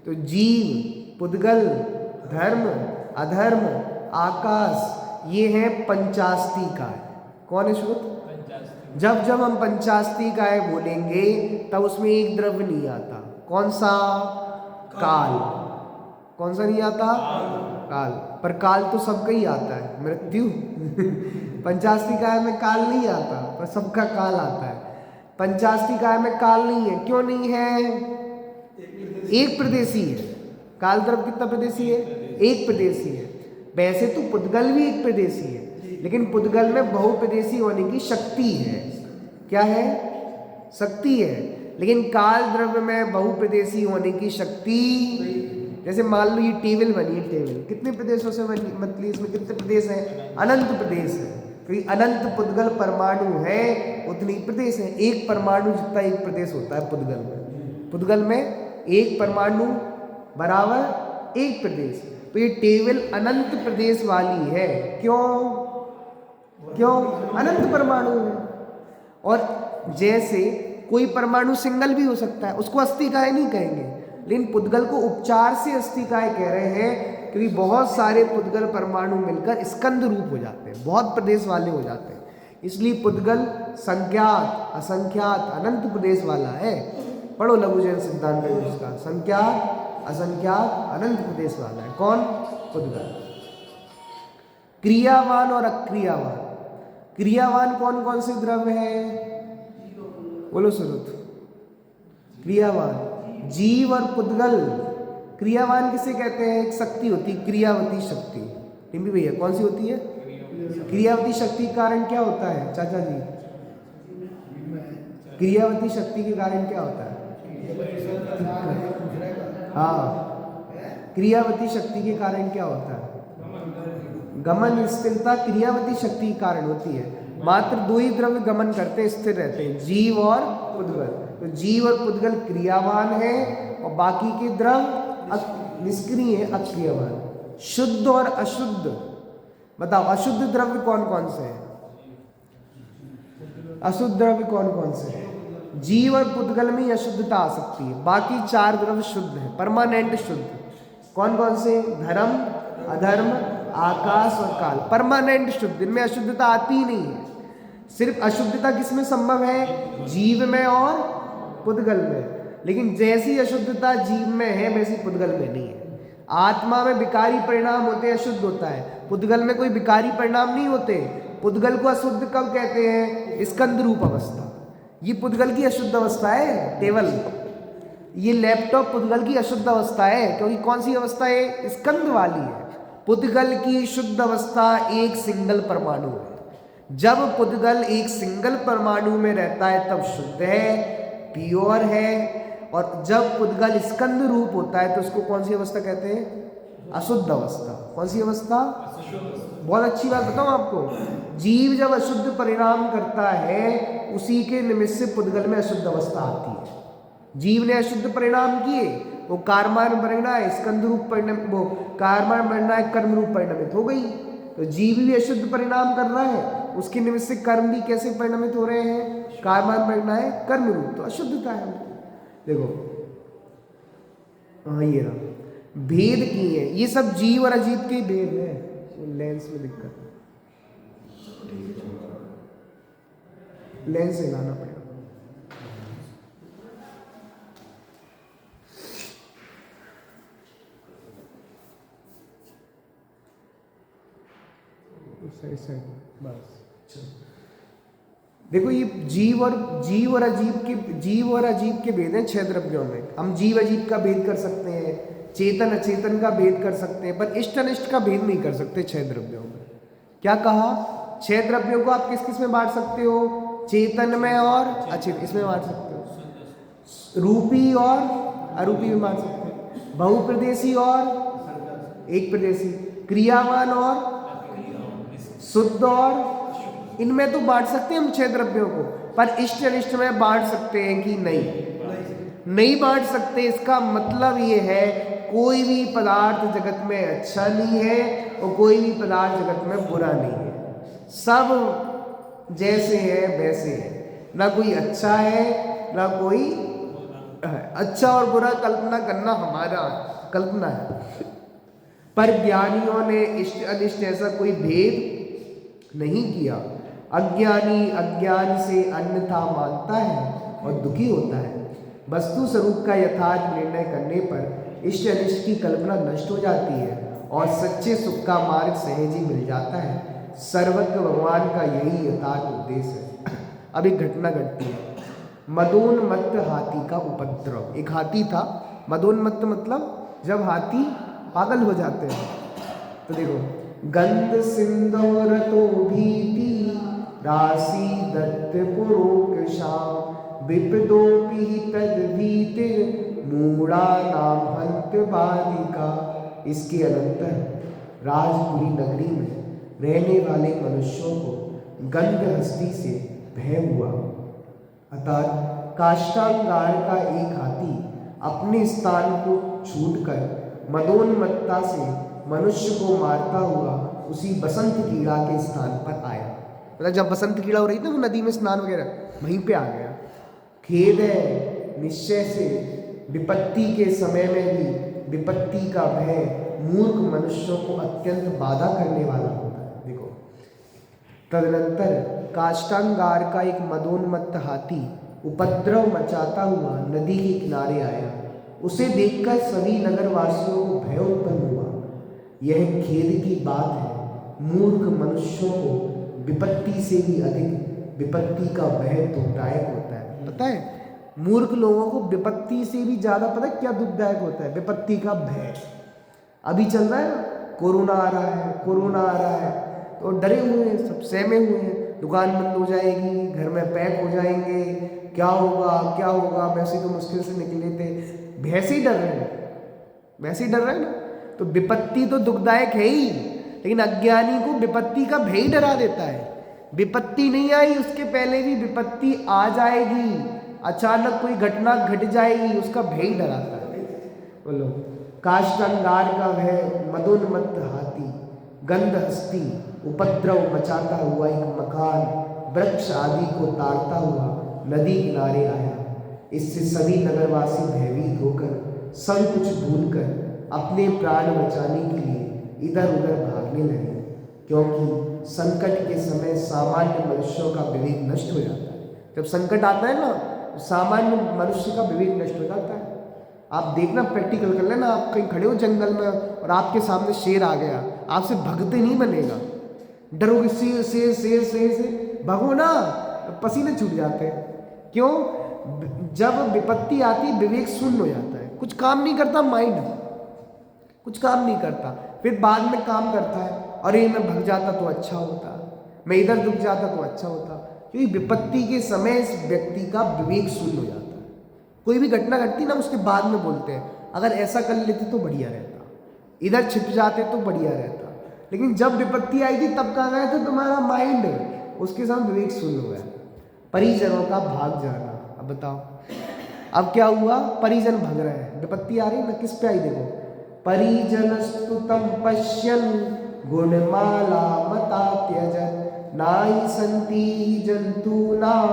तो जीव, पुद्गल, धर्म, अधर्म, आकाश, ये है पंचास्तिकाय। कौन है श्रुत? जब जब हम पंचास्तिकाय बोलेंगे तब उसमें एक द्रव्य नहीं आता। कौन सा? काल। कौन सा नहीं आता? काल, पर काल तो सबका ही आता है, मृत्यु पंचाष्टिकाय में काल नहीं आता, पर सबका काल आता है। पंचाष्टिकाय में काल नहीं है, क्यों नहीं है? एक प्रदेशी है। काल द्रव्य कितना प्रदेशी है? एक प्रदेशी है। वैसे तो पुद्गल भी एक प्रदेशी है, लेकिन पुद्गल में बहुप्रदेशी होने की शक्ति है। क्या है? शक्ति है। लेकिन काल द्रव्य में बहुप्रदेशी होने की शक्ति, जैसे मान लो ये टेबल बनी है, टेबल कितने प्रदेशों से बनी, मतलब इसमें कितने प्रदेश हैं? अनंत प्रदेश है। क्योंकि अनंत पुद्गल परमाणु है, उतनी प्रदेश है। एक परमाणु जितना एक प्रदेश होता है पुद्गल में। पुद्गल में एक परमाणु बराबर एक प्रदेश। तो ये टेबल अनंत प्रदेश वाली है। क्यों? क्यों? अनंत परमाणु है। और जैसे कोई परमाणु सिंगल भी हो सकता है, उसको अस्थिकाय नहीं कहेंगे, लेकिन पुद्गल को उपचार से अस्थिकाय कह रहे हैं, क्योंकि बहुत सारे पुद्गल परमाणु मिलकर स्कंद रूप हो जाते हैं, बहुत प्रदेश वाले हो जाते हैं। इसलिए पुद्गल संख्यात, असंख्यात, अनंत प्रदेश वाला है। पढ़ो लघुजन सिद्धांत में उसका, संख्यात, असंख्यात, अनंत प्रदेश वाला है। कौन? पुद्गल। क्रियावान और अक्रियावान। क्रियावान कौन कौन से द्रव्य है? बोलो सुरुत। क्रियावान जीव और पुद्गल। क्रियावान किसे कहते हैं? एक शक्ति होती है क्रियावती शक्ति। टिम्बी भैया कौन सी होती है? क्रियावती शक्ति के कारण क्या होता है चाचा जी? क्रियावती शक्ति के कारण क्या होता है? हाँ, क्रियावती शक्ति के कारण क्या होता है? गमन स्थिरता क्रियावती शक्ति के कारण होती है। मात्र दो ही द्रव्य गमन करते हैं, स्थिर रहते हैं, जीव और पुद्गल। तो जीव और पुद्गल क्रियावान है और बाकी के द्रव्य निष्क्रिय है, अक्रियवान। शुद्ध और अशुद्ध, बताओ अशुद्ध द्रव्य कौन कौन से हैं? अशुद्ध द्रव्य कौन कौन से हैं? जीव और पुद्गल में ही अशुद्धता आ सकती है, बाकी चार द्रव्य शुद्ध है, परमानेंट शुद्ध। कौन कौन से? धर्म, अधर्म, आकाश और काल, परमानेंट शुद्ध। इनमें अशुद्धता आती ही नहीं है। सिर्फ अशुद्धता किसमें संभव है? जीव में और पुद्गल में। लेकिन जैसी अशुद्धता जीव में है वैसी पुद्गल में नहीं है। आत्मा में विकारी परिणाम होते हैं, अशुद्ध होता है। पुद्गल में कोई विकारी परिणाम नहीं होते। पुद्गल को अशुद्ध कब कहते हैं? स्कंद रूप अवस्था। ये पुद्गल की अशुद्ध अवस्था है। टेबल, ये लैपटॉप पुद्गल की अशुद्ध अवस्था है, क्योंकि कौन सी अवस्था है? स्कंद वाली है। पुद्गल की शुद्ध अवस्था एक सिंगल परमाणु है। जब पुद्गल एक सिंगल परमाणु में रहता है तब शुद्ध है, प्योर है। और जब पुद्गल स्कंद रूप होता है तो उसको कौन सी अवस्था कहते हैं? अशुद्ध अवस्था। कौन सी अवस्था? बहुत अच्छी बात बताऊं आपको, जीव जब अशुद्ध परिणाम करता है उसी के निमित्त से पुद्गल में अशुद्ध अवस्था आती है। जीव ने अशुद्ध परिणाम किए, वो कार्मान बनना है, स्कंद रूप परिणाम, वो कार्मान बनना है, कर्म रूप परिणमित हो गई। तो जीव भी अशुद्ध परिणाम कर रहा है, उसके निमित्त से कर्म भी कैसे परिणमित हो रहे हैं? कार्मान बनना है, कर्म रूप, तो अशुद्धता है। देखो हाँ, ये रहा भेद की है, ये सब जीव और अजीव के भेद है। लेंस में दिक्कत है, लेंस हिलाना पड़ेगा। बस देखो, ये जीव और अजीव के भेद हैं 6 द्रव्यों में। हम जीव अजीव का भेद कर सकते हैं, चेतन अचेतन का भेद कर सकते हैं, पर इष्ट अनिष्ट का भेद नहीं कर सकते 6 द्रव्यों में। क्या कहा? 6 द्रव्यों को आप किस किस में बांट सकते हो? चेतन में और अचेतन, इसमें बांट सकते हो। रूपी और अरूपी में बांट सकते हो। बहुप्रदेशी और एक प्रदेशी, क्रियावान और शुद्ध और, इनमें तो बांट सकते हैं हम 6 द्रव्यों को, पर इष्ट अनिष्ट में बांट सकते हैं कि नहीं बांट सकते। इसका मतलब ये है कोई भी पदार्थ जगत में अच्छा नहीं है और कोई भी पदार्थ जगत में बुरा नहीं है। सब जैसे है वैसे है, ना कोई अच्छा है ना कोई अच्छा और बुरा कल्पना करना हमारा कल्पना है। पर ज्ञानियों ने इष्ट अनिष्ट ऐसा कोई भेद नहीं किया। अज्ञानी अज्ञान से अन्यथा मानता है और दुखी होता है। वस्तु स्वरूप का यथार्थ निर्णय करने पर इष्ट अनिष्ट की कल्पना नष्ट हो जाती है और सच्चे सुख का मार्ग सहज ही मिल जाता है। सर्वज्ञ भगवान का यही यथार्थ उद्देश्य है। अब एक घटना घटती है, मदोन्मत्त हाथी का उपद्रव। एक हाथी था, मदोन्मत्त मतलब जब हाथी पागल हो जाते हैं। तो देखो, गंध सिंदूर तो भीति राशि दत्त पुरोकशा विपदोपि तद्भीतिर मूढ़ा नाम हंत बालिका। इसके अनंतर राजपुरी नगरी में रहने वाले मनुष्यों को गंध हस्ती से भय हुआ, अर्थात काष्ठांगार का एक हाथी अपने स्थान को छूटकर मदोन्मत्ता से मनुष्य को मारता हुआ उसी बसंत कीड़ा के स्थान पर आया। मतलब जब बसंत कीड़ा हो रही थी ना, वो नदी में स्नान वगैरह, वहीं पे आ गया। खेद है निश्चय से विपत्ति के समय में भी विपत्ति का भय मूर्ख मनुष्यों को अत्यंत बाधा करने वाला होता है। देखो, तदनंतर काष्ठांगार का एक मदोन्मत्त हाथी उपद्रव मचाता हुआ नदी के किनारे आया। उसे देखकर सभी नगरवासियों को भय उत्पन्न हुआ। यह खेद की बात है, मूर्ख मनुष्यों को विपत्ति से भी अधिक विपत्ति का भय दुखदायक होता है। पता है, मूर्ख लोगों को विपत्ति से भी ज्यादा पता है क्या दुखदायक होता है? विपत्ति का भय। अभी चल रहा है ना, कोरोना आ रहा है, कोरोना आ रहा है, तो डरे हुए हैं, सब सहमे हुए हैं। दुकान बंद हो जाएगी, घर में पैक हो जाएंगे, क्या होगा क्या होगा। वैसे तो मुश्किल से निकले थे, वैसे ही डर रहे हैं, वैसे ही डर रहे हैं ना। तो विपत्ति तो दुखदायक है ही, लेकिन अज्ञानी को विपत्ति का भय ही डरा देता है। विपत्ति नहीं आई, उसके पहले भी विपत्ति आ जाएगी, अचानक कोई घटना घट जाएगी, उसका भय ही डराता है। बोलो, काष्ठांगार का भय मदोन्मत्त हाथी गंध हस्ती उपद्रव मचाता हुआ एक मकान वृक्ष आदि को ताड़ता हुआ नदी किनारे आया। इससे सभी नगरवासी भयभीत होकर सब कुछ भूलकर अपने प्राण बचाने के लिए इधर उधर भागने लगे, क्योंकि संकट के समय सामान्य मनुष्यों का विवेक नष्ट हो जाता है। जब संकट आता है ना, सामान्य मनुष्य का विवेक नष्ट हो जाता है। आप देखना, प्रैक्टिकल कर लेना, आप कहीं खड़े हो जंगल में और आपके सामने शेर आ गया, आपसे भगते नहीं बनेगा, डरोगे शेर शेर शेर शेर से भागो ना, पसीने छूट जाते हैं। क्यों? जब विपत्ति आती है विवेक शून्य हो जाता है, कुछ काम नहीं करता, माइंड कुछ काम नहीं करता, फिर बाद में काम करता है, अरे मैं भग जाता तो अच्छा होता, मैं इधर रुक जाता तो अच्छा होता। क्योंकि विपत्ति के समय इस व्यक्ति का विवेक शून्य हो जाता है। कोई भी घटना घटती ना, उसके बाद में बोलते हैं अगर ऐसा कर लेते तो बढ़िया रहता, इधर छिप जाते तो बढ़िया रहता। लेकिन जब विपत्ति आई थी तब कहाँ गए थे तुम्हारा माइंड, उसके साथ विवेक शून्य हो गया। परिजनों का भाग जाना। अब बताओ, अब क्या हुआ? परिजन भग रहे हैं, विपत्ति आ रही ना, किस पे आई? देखो, परिजनस्तु तम पश्यन् गुणमाला मता त्यजन् नाहि सन्ति जन्तूनां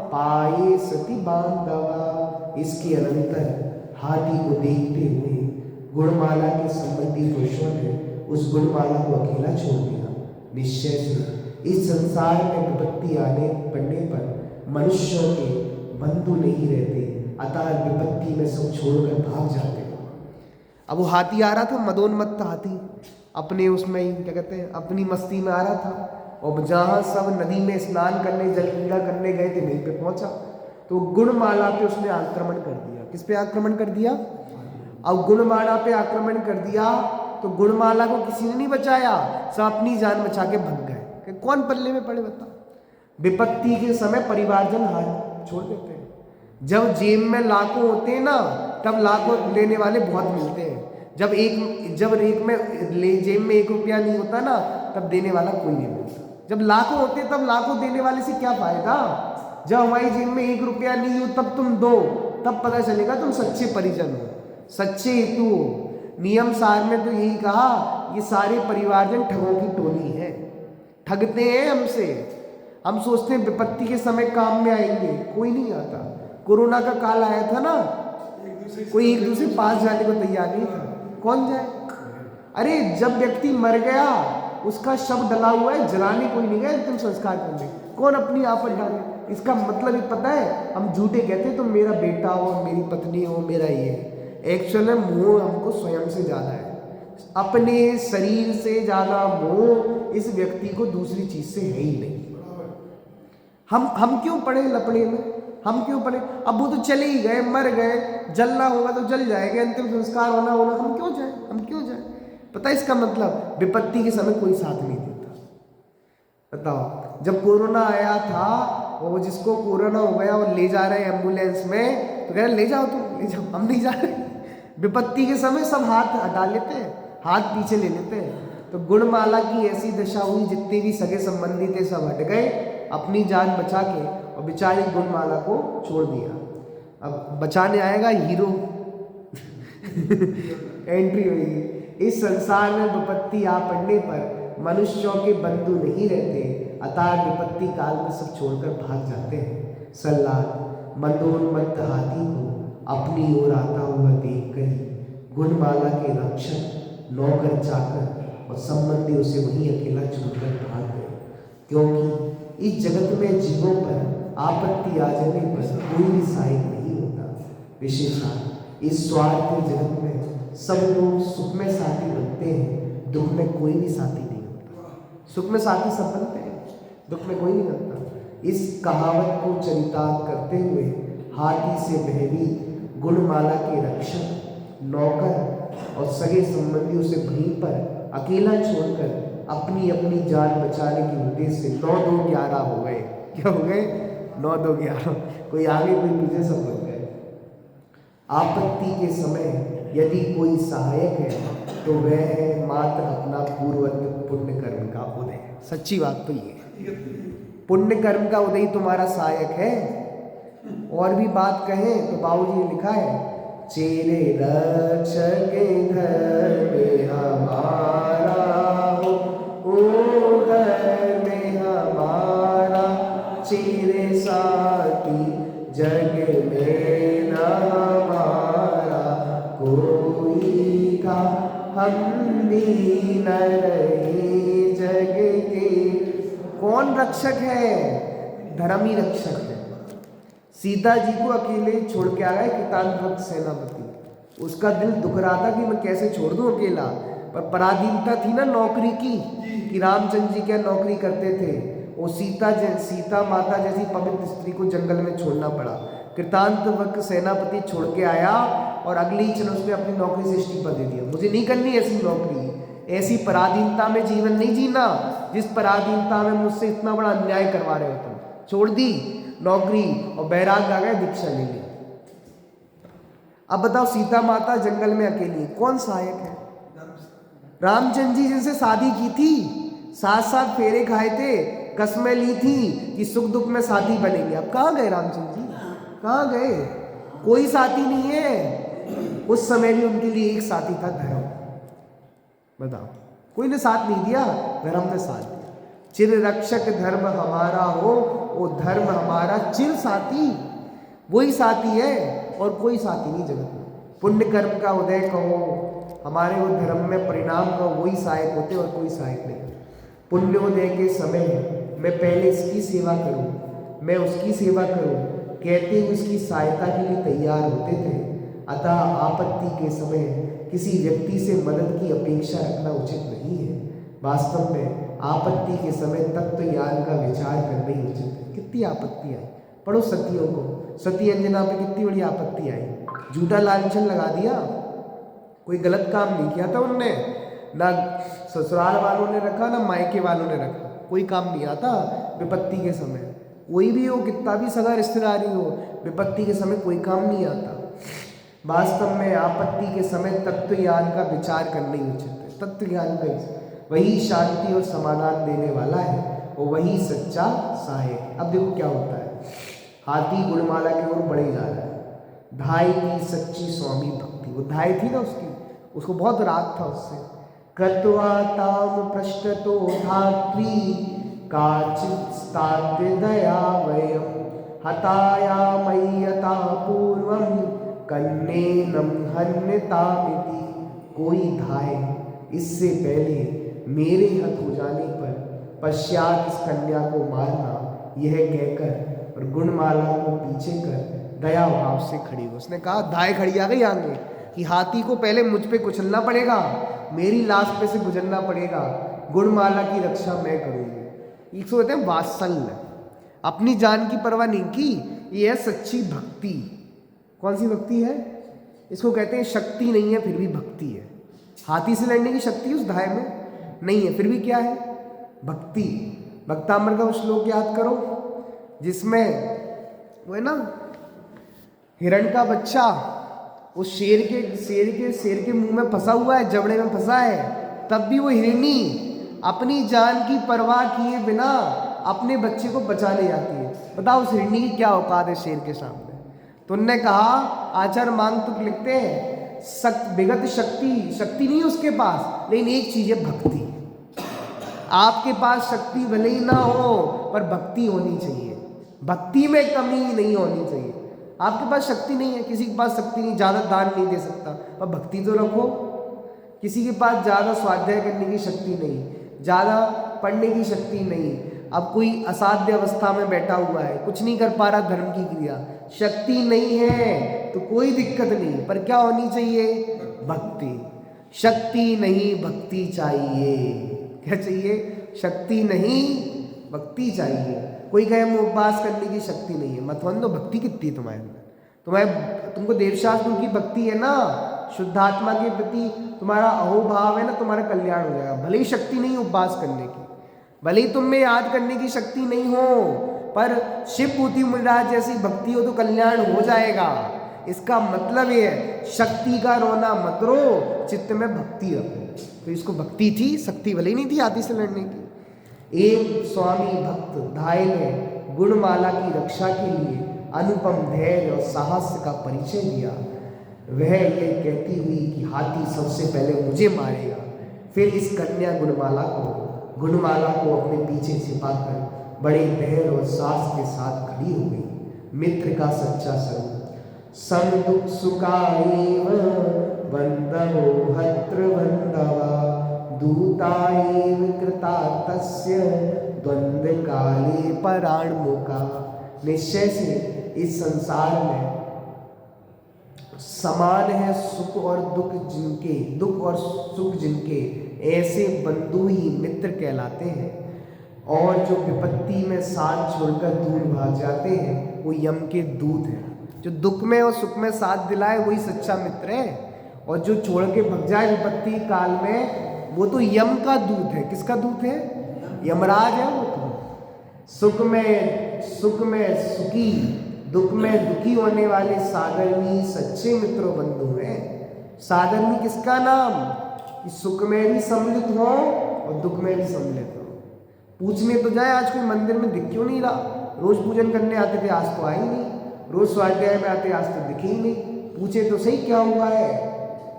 पाये सति बांधवा। इसके अनंतर हाथी को देखते हुए गुणमाला के संबंधी पुरुषों ने उस गुणमाला को अकेला छोड़ दिया। निश्चय से इस संसार में विपत्ति आने पड़ने पर मनुष्यों के बंधु नहीं रहते, अतः विपत्ति में सब छोड़कर भाग जाते हैं। अब वो हाथी आ रहा था, मदोन्मत्त हाथी, अपने उसमें ही क्या कहते हैं, अपनी मस्ती में आ रहा था, और जहाँ सब नदी में स्नान करने, जल क्रीड़ा करने गए थे, वहीं पे पहुंचा तो गुणमाला पे उसने आक्रमण कर दिया। किस पे आक्रमण कर दिया? अब गुणमाला पे आक्रमण कर दिया तो गुणमाला को किसी ने नहीं बचाया, सब अपनी जान बचा के भग गए। कौन पल्ले में पड़े बता? विपत्ति के समय परिवारजन हाथ छोड़ देते हैं। जब जेब में लाखों होते हैं ना, तब लाखों लेने वाले बहुत मिलते हैं। जब एक में जेब में 1 रुपया नहीं होता ना, तब देने वाला कोई नहीं मिलता। जब लाखों होते हैं तब लाखों देने वाले से क्या फायदा? जब हमारी जेब में 1 रुपया नहीं हो तब तुम दो, तब पता चलेगा तुम सच्चे परिजन हो, सच्चे हेतु हो। नियम सार में तो यही कहा, ये सारे परिवारजन ठगों की टोली है, ठगते हैं हमसे। हम सोचते हैं विपत्ति के समय काम में आएंगे, कोई नहीं आता। कोरोना का काल आया था ना, कोई एक दूसरे पास जाने को तैयार नहीं था, कौन जाए? अरे जब व्यक्ति मर गया, उसका शव डला हुआ है, जलाने कोई नहीं गया, तुम संस्कार करने, कौन अपनी आफत डाले? इसका मतलब ही पता है, हम झूठे कहते हैं तुम मेरा बेटा हो, मेरी पत्नी हो, मेरा ये। एक्चुअल में मोह हमको स्वयं से ज्यादा है। अपने शरीर से ज्यादा मोह इस व्यक्ति को दूसरी चीज से है ही नहीं। हम क्यों पड़े लपड़े में, हम क्यों पड़े? अब वो तो चले ही गए, मर गए, जलना होगा तो जल जाएंगे, अंतिम संस्कार होना, हम क्यों जाए, हम क्यों जाए? पता है इसका मतलब? विपत्ति के समय कोई साथ नहीं देता। बताओ, जब कोरोना आया था, वो जिसको कोरोना हो गया वो ले जा रहे हैं एम्बुलेंस में, तो कह रहे ले जाओ, तुम ले जाओ, हम नहीं जा रहे। विपत्ति के समय सब हाथ हटा लेते हैं, हाथ पीछे ले लेते हैं। तो गुणमाला की ऐसी दशा हुई, जितने भी सगे संबंधी थे सब हट गए अपनी जान बचा के, और बेचारी गुणमाला को छोड़ दिया। अब बचाने आएगा हीरो एंट्री होगी। इस संसार में विपत्ति आ पड़ने पर मनुष्यों के बंधु नहीं रहते, अतः विपत्ति काल में सब छोड़कर भाग जाते हैं। सल्लाद मंदोन्मत्त हाथी को अपनी ओर आता हुआ देख कर गुणमाला के रक्षक, नौकर चाकर और संबंधी उसे वहीं अकेला छोड़कर भाग गए, क्योंकि इस जगत में जीवों पर आपत्ति आ जाने पर कोई भी सहायक नहीं होता। विशेषतः इस स्वार्थी जगत में सब लोग सुख में साथी बनते हैं, दुख में कोई भी साथी नहीं होता। सुख में साथी सब बनते हैं, दुख में कोई नहीं बनता। इस कहावत को चरितार्थ करते हुए हाथी से भयभीत गुणमाला के रक्षक, नौकर और सगे संबंधी उसे वहीं पर अकेला छोड़कर अपनी अपनी जान बचाने के उद्देश्य से 9-2-11 हो गए। क्या हो गए? 9-2-11, कोई आगे कोई पीछे, सब हो गए। आपत्ति के समय यदि कोई सहायक है तो वह है मात्र अपना पूर्वत पुण्य कर्म का उदय। सच्ची बात तो ये, पुण्य कर्म का उदय तुम्हारा सहायक है। और भी बात कहें तो बाबूजी ने लिखा है, चेरे रक्षक धर्म हमारा हो, ओ धर्म हमारा, चेरे साथी जग में न हमारा कोई का, हम भी न रहे जग के। कौन रक्षक है? धर्म ही रक्षक है। सीता जी को अकेले छोड़ के आ गए कृतांतवत सेनापति। उसका दिल दुख रहा था कि मैं कैसे छोड़ दूं अकेला, पर पराधीनता थी ना नौकरी की, कि रामचंद्र जी क्या नौकरी करते थे। वो सीता माता जैसी पवित्र स्त्री को जंगल में छोड़ना पड़ा। कृतांतवत सेनापति छोड़ के आया और अगली क्षण उसने अपनी नौकरी से इस्तीफा दे दिया। मुझे नहीं करनी ऐसी नौकरी, ऐसी पराधीनता में जीवन नहीं जीना जिस पराधीनता में मुझसे इतना बड़ा अन्याय करवा रहे हो तुम। छोड़ दी नौकरी और बैराग आ गए, दीक्षा ले ली। अब बताओ, सीता माता जंगल में अकेली, कौन सहायक है? रामचंद्र जी जिनसे शादी की थी, 7 फेरे खाए थे, कसमें ली थी कि सुख दुख में साथी बनेंगे। अब कहाँ गए रामचंद्र जी? कहाँ गए? कोई साथी नहीं है। उस समय भी उनके लिए एक साथी था, धर्म। बताओ, कोई ने साथ नहीं दिया, धर्म ने साथ दिया। चिर रक्षक धर्म हमारा हो, वो धर्म हमारा चिर साथी, वही साथी है और कोई साथी नहीं जगत में। पुण्य कर्म का उदय कहो, हमारे वो धर्म में परिणाम का वही सहायक होते और कोई सहायक नहीं। पुण्योदय के समय मैं पहले इसकी सेवा करूं, मैं उसकी सेवा करूं, कहते हुए उसकी सहायता के लिए तैयार होते थे। अतः आपत्ति के समय किसी व्यक्ति से मदद की अपेक्षा रखना उचित नहीं है। वास्तव में आपत्ति के समय तत्व ज्ञान का विचार करना ही उचित है। कितनी आपत्ति आई, पढ़ो सतियों को, सती अंजना पे कितनी बड़ी आपत्ति आई। झूठा लांछन लगा दिया, कोई गलत काम नहीं किया था उनने, ना ससुराल वालों ने रखा ना मायके वालों ने रखा, कोई काम नहीं आता विपत्ति के समय। कोई भी हो, कितना भी सगा रिश्तेदारी हो, विपत्ति के समय कोई काम नहीं आता। वास्तव में आपत्ति के समय तत्व ज्ञान का विचार करना ही उचित है। तत्व ज्ञान का वही शांति और समाधान देने वाला है और वही सच्चा सहायक है। अब देखो क्या होता है, हाथी गुणमाला की ओर बढ़े जा रहा है। धाय की सच्ची स्वामी भक्ति, वो धाय थी ना उसकी, उसको बहुत राग था उससे। कृत्वा ताम पृष्ठतो धात्री काचित् स्ताद्य दया वयम हताया मय्यता पूर्वम कन्नेनम हन्यतामिति। कोई धाय इससे पहले मेरे हत हो जाने पर पश्चात इस कन्या को मारना, यह कहकर और गुणमाला को पीछे कर दया भाव से खड़ी हुई। उसने कहा, धाय खड़ी आ गई आगे कि हाथी को पहले मुझ पे कुचलना पड़ेगा, मेरी लाश पे से गुजरना पड़ेगा, गुणमाला की रक्षा मैं करूंगी। इसको कहते हैं वात्सल्य। अपनी जान की परवाह नहीं की, ये है सच्ची भक्ति। कौन सी भक्ति है? इसको कहते हैं शक्ति नहीं है फिर भी भक्ति है। हाथी से लड़ने की शक्ति उस धाय में नहीं है, फिर भी क्या है? भक्ति। भक्तामृत का श्लोक याद करो जिसमें वो है ना, हिरण का बच्चा उस शेर के मुंह में फंसा हुआ है, जबड़े में फंसा है, तब भी वो हिरनी अपनी जान की परवाह किए बिना अपने बच्चे को बचा ले जाती है। बताओ उस हिरनी की क्या औकात है शेर के सामने। तो उनने कहा, आचार्य मांग तुक लिखते हैं, विगत शक्ति नहीं उसके पास, लेकिन एक चीज है भक्ति। आपके पास शक्ति भले ही ना हो पर भक्ति होनी चाहिए, भक्ति में कमी नहीं होनी चाहिए। आपके पास शक्ति नहीं है, किसी के पास शक्ति नहीं, ज़्यादा दान नहीं दे सकता, पर भक्ति तो रखो। किसी के पास ज़्यादा स्वाध्याय करने की शक्ति नहीं, ज़्यादा पढ़ने की शक्ति नहीं, अब कोई असाध्य अवस्था में बैठा हुआ है, कुछ नहीं कर पा रहा धर्म की क्रिया, शक्ति नहीं है तो कोई दिक्कत नहीं, पर क्या होनी चाहिए? भक्ति। शक्ति नहीं भक्ति चाहिए। क्या चाहिए? शक्ति नहीं भक्ति चाहिए। कोई कहे उपवास करने की शक्ति नहीं है, मतवंदो भक्ति कितनी है तुम्हारे? तुमको देवशास्त्र की भक्ति है ना, शुद्धात्मा के प्रति तुम्हारा अहोभाव है ना, तुम्हारा कल्याण हो जाएगा। भले ही शक्ति नहीं उपवास करने की, भले ही तुम में याद करने की शक्ति नहीं हो, पर शिवभूति मुनिराज जैसी भक्ति हो तो कल्याण हो जाएगा। इसका मतलब ये है, शक्ति का रोना मत रो, चित्त में भक्ति रखो। तो इसको भक्ति थी, शक्ति भले ही नहीं थी हाथी से लड़ने की। एक स्वामी भक्त धाय ने गुणमाला की रक्षा के लिए अनुपम धैर्य और साहस का परिचय दिया। वह ये कहती हुई कि हाथी सबसे पहले मुझे मारेगा, फिर इस कन्या गुणमाला को अपने पीछे छिपाकर बड़े धैर्य और साहस के साथ खड़ी हो गई। मित्र का सच्चा स्वरूप सम दुख सुखाएव बंधवो हत्र बंधवा दूताएव कृता तस्य द्वंद्व काले पराणमुखा। निश्चय से इस संसार में समान है सुख और दुख और सुख जिनके, ऐसे बंधु ही मित्र कहलाते हैं। और जो विपत्ति में साथ छोड़कर दूर भाग जाते हैं वो यम के दूत हैं। जो दुख में और सुख में साथ दिलाए वही सच्चा मित्र है, और जो छोड़ के भग जाए विपत्ति काल में वो तो यम का दूत है। किसका दूत है? यमराज है वो तो। सुख में सुखी, दुख में दुखी होने वाले सागरनी सच्चे मित्रों बंधु हैं। सागरनी किसका नाम? कि सुख में भी सम्मिलित हो और दुख में भी सम्मिलित हो। पूछने तो जाए, आज कोई मंदिर में दिख क्यों नहीं रहा? रोज पूजन करने आते थे, आज तो आए ही नहीं। रोज स्वाध्याय में आते, आज तो दिखे ही नहीं। पूछे तो सही क्या हुआ है?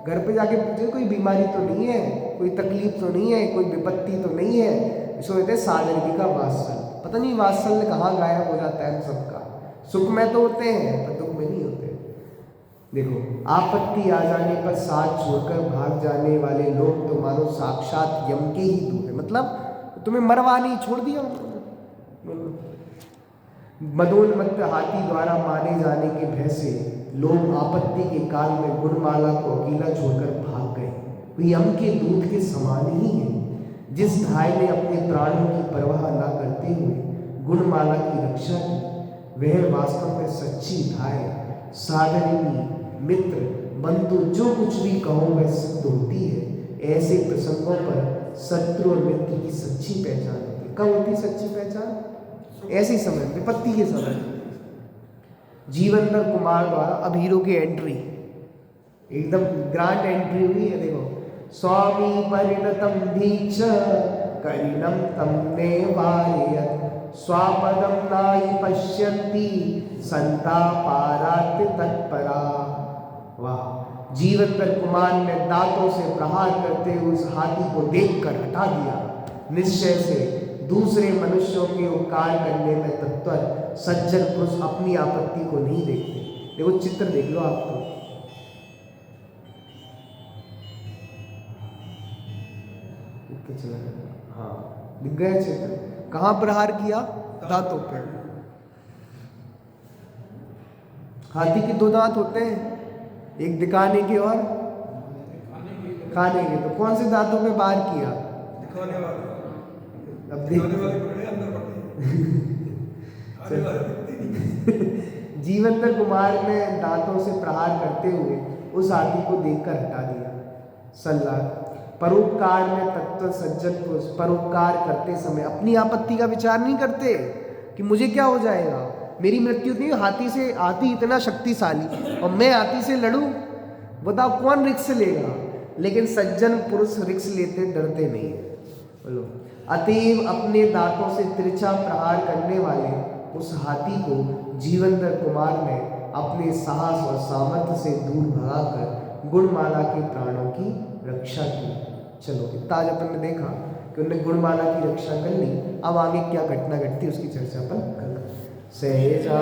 घर पे जाके पूछे कोई बीमारी तो नहीं है, कोई तकलीफ तो नहीं है, कोई विपत्ति तो नहीं है। इसको कहते हैं सागरनी का वात्सल्य। पता नहीं वात्सल्य कहाँ गायब हो जाता है सबका। सुख में तो होते हैं पर दुख में नहीं होते। देखो, आपत्ति आ जाने पर साथ छोड़कर भाग जाने वाले लोग तो मानो साक्षात यम के ही दूत है। मतलब तुम्हें मरवा नहीं, छोड़ दिया। मदोन्मत्त हाथी द्वारा माने जाने के भय से लोग आपत्ति के काल में गुणमाला को अकेला छोड़कर भाग गए। वे यम के दूत के समान ही है। जिस धाय ने अपने प्राणों की परवाह न करते हुए गुणमाला की रक्षा की, वह वास्तव में सच्ची धाय, सागरिनी, मित्र, बंधु, जो कुछ भी कहो वह सिद्ध होती है। ऐसे प्रसंगों पर शत्रु और मित्र की सच्ची पहचान होती है। कब होती सच्ची पहचान? ऐसे समय, विपत्ति के समय। जीवनधर कुमार द्वारा अब हीरो की एंट्री, एकदम ग्रांड एंट्री हुई है। देखो, स्वामी परिणतम भीक्ष करिणम तमने वारयत स्वापदम नाहि पश्यन्ति संतापारात्य तत्परा। वाह! जीवनधर कुमार ने दांतों से प्रहार करते हुए उस हाथी को देखकर हटा दिया। निश्चय से दूसरे मनुष्यों के उपकार करने में तत्पर सज्जन पुरुष अपनी आपत्ति को नहीं देखते। देखो, चित्र देख लो आप तो। हाँ, दिख गया चित्र। कहाँ प्रहार किया? दांतों पे। हाथी के दो दांत होते हैं, एक दिखाने के और खाने के। तो कौन से दांतों पे वार किया? दिखाने वाले, अब दिखाने वाले पकड़े, अंदर पकड़े, खाने वाले दिखते नहीं। जीवेंद्र कुमार ने दांतों से प्रहार करते हुए उस हाथी को देखकर हटा दिया। सल्ला, परोपकार में तत्व सज्जन पुरुष परोपकार करते समय अपनी आपत्ति का विचार नहीं करते कि मुझे क्या हो जाएगा, मेरी मृत्यु नहीं, हाथी से, हाथी इतना शक्तिशाली और मैं हाथी से लड़ूं, बताओ कौन रिक्स लेगा। लेकिन सज्जन पुरुष रिक्स लेते, डरते नहीं है। बोलो, अतएव अपने दांतों से तिरछा प्रहार करने वाले उस हाथी को जीवेंद्र कुमार ने अपने साहस और सामर्थ्य से दूर भगाकर गुणमाला के प्राणों की रक्षा की। चलो, इतना आज अपन ने देखा कि उन्होंने गुणमाला की रक्षा कर ली। अब आगे क्या घटना घटती उसकी चर्चा अपन कल। सहजा